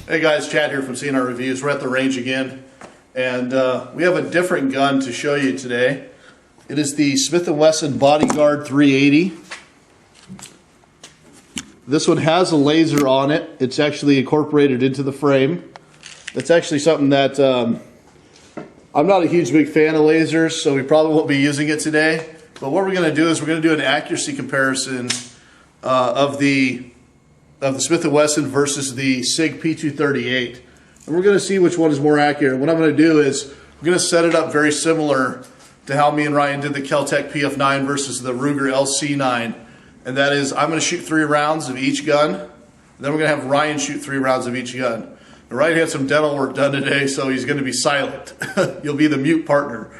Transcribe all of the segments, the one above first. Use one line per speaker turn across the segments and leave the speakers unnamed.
Hey guys, Chad here from C&R Reviews. We're at the range again, and we have a different gun to show you today. It is the Smith and Wesson Bodyguard 380. This one has a laser on it. It's actually incorporated into the frame. That's actually something that I'm not a huge big fan of lasers, so we probably won't be using it today. But what we're going to do is we're going to do an accuracy comparison of the Smith and Wesson versus the Sig P238. And we're going to see which one is more accurate. What I'm going to do is we're going to set it up very similar to how me and Ryan did the Kel-Tec PF9 versus the Ruger LC9. And that is, I'm going to shoot 3 rounds of each gun. Then we're going to have Ryan shoot 3 rounds of each gun. Ryan had some dental work done today, so he's going to be silent. You'll be the mute partner.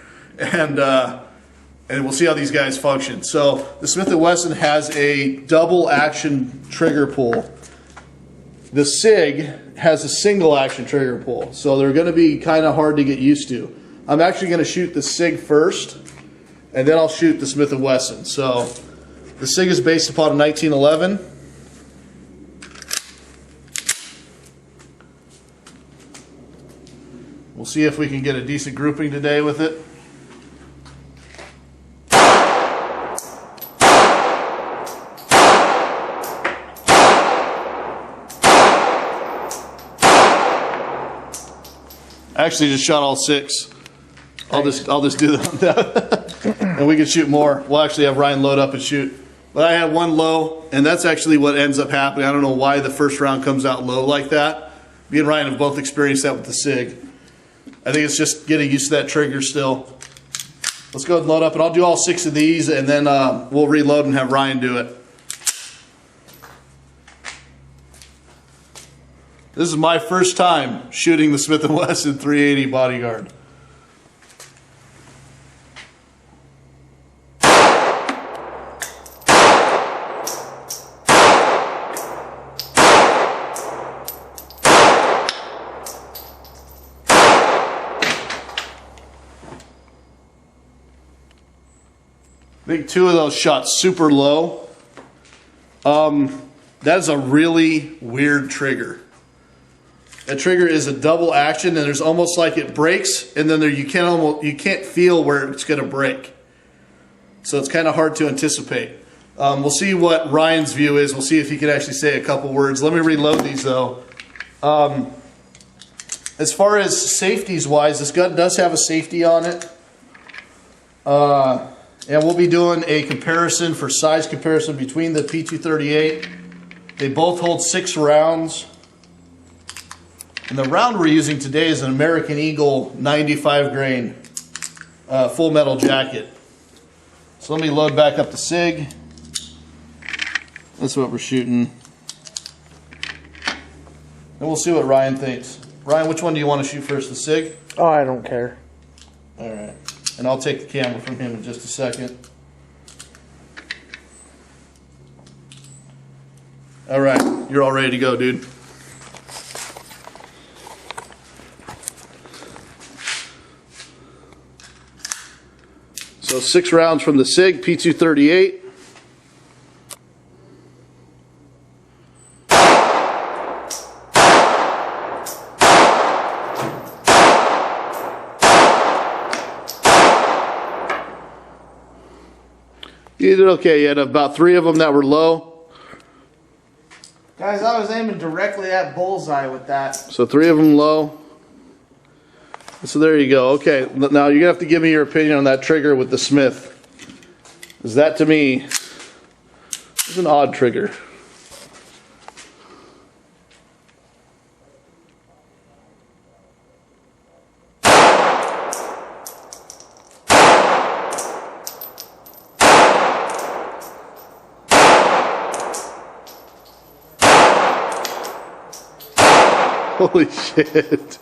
And we'll see how these guys function. So the Smith & Wesson has a double action trigger pull. The Sig has a single action trigger pull. So they're going to be kind of hard to get used to. I'm actually going to shoot the Sig first, and then I'll shoot the Smith & Wesson. So the Sig is based upon a 1911. We'll see if we can get a decent grouping today with it. I actually just shot all 6. I'll just do them, and we can shoot more. We'll actually have Ryan load up and shoot. But I had one low, and that's actually what ends up happening. I don't know why the first round comes out low like that. Me and Ryan have both experienced that with the Sig. I think it's just getting used to that trigger still. Let's go ahead and load up, and I'll do all 6 of these, and then we'll reload and have Ryan do it. This is my first time shooting the Smith & Wesson 380 Bodyguard. I think 2 of those shot super low. That is a really weird trigger. That trigger is a double action, and there's almost like it breaks, and then you can't feel where it's going to break. So it's kind of hard to anticipate. We'll see what Ryan's view is. We'll see if he can actually say a couple words. Let me reload these though. As far as safeties wise, this gun does have a safety on it. And we'll be doing a comparison for size comparison between the P238. They both hold 6 rounds. And the round we're using today is an American Eagle 95 grain full metal jacket. So let me load back up the Sig. That's what we're shooting. And we'll see what Ryan thinks. Ryan, which one do you want to shoot first, the Sig?
Oh, I don't care.
All right. And I'll take the camera from him in just a second. All right, you're all ready to go, dude. So 6 rounds from the Sig P238. You did okay. You had about 3 of them that were low.
Guys, I was aiming directly at bullseye with that.
So 3 of them low. So there you go. Okay, now you're going to have to give me your opinion on that trigger with the Smith. Because that to me is an odd trigger. Holy shit.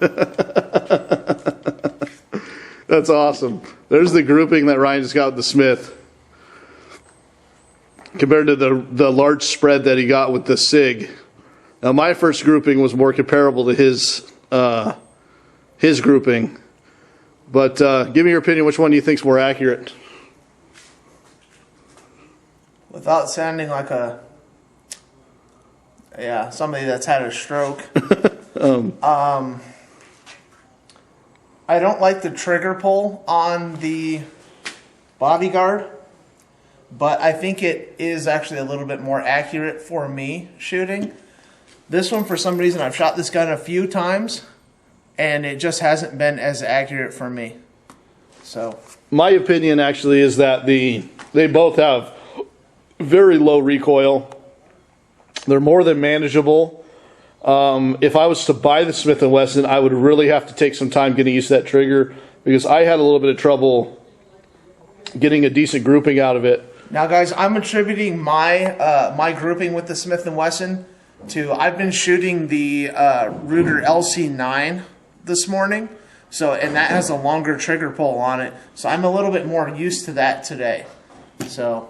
That's awesome. There's the grouping that Ryan just got with the Smith. Compared to the large spread that he got with the Sig. Now my first grouping was more comparable to his grouping. But give me your opinion, which one do you think is more accurate?
Without sounding like a, somebody that's had a stroke. I don't like the trigger pull on the Bodyguard, but I think it is actually a little bit more accurate for me shooting. This one, for some reason, I've shot this gun a few times, and it just hasn't been as accurate for me. So
my opinion actually is that they both have very low recoil. They're more than manageable. If I was to buy the Smith and Wesson, I would really have to take some time getting used to that trigger, because I had a little bit of trouble getting a decent grouping out of it.
now, guys, I'm attributing my my grouping with the Smith and Wesson to I've been shooting the Ruger LC9 this morning, and that has a longer trigger pull on it, so I'm a little bit more used to that today. So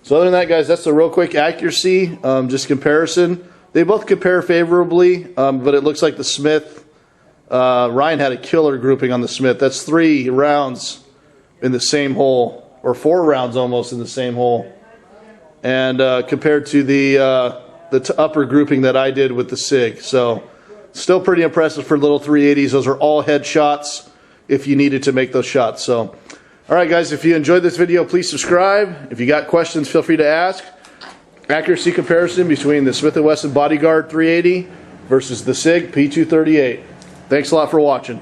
other than that, guys, that's the real quick accuracy, just comparison. They both compare favorably, but it looks like the Smith, Ryan had a killer grouping on the Smith. That's 3 rounds in the same hole, or 4 rounds almost in the same hole. And compared to the upper grouping that I did with the Sig. So still pretty impressive for little 380s. Those are all head shots if you needed to make those shots. So, all right, guys, if you enjoyed this video, please subscribe. If you got questions, feel free to ask. Accuracy comparison between the Smith and Wesson Bodyguard 380 versus the Sig P238. Thanks a lot for watching.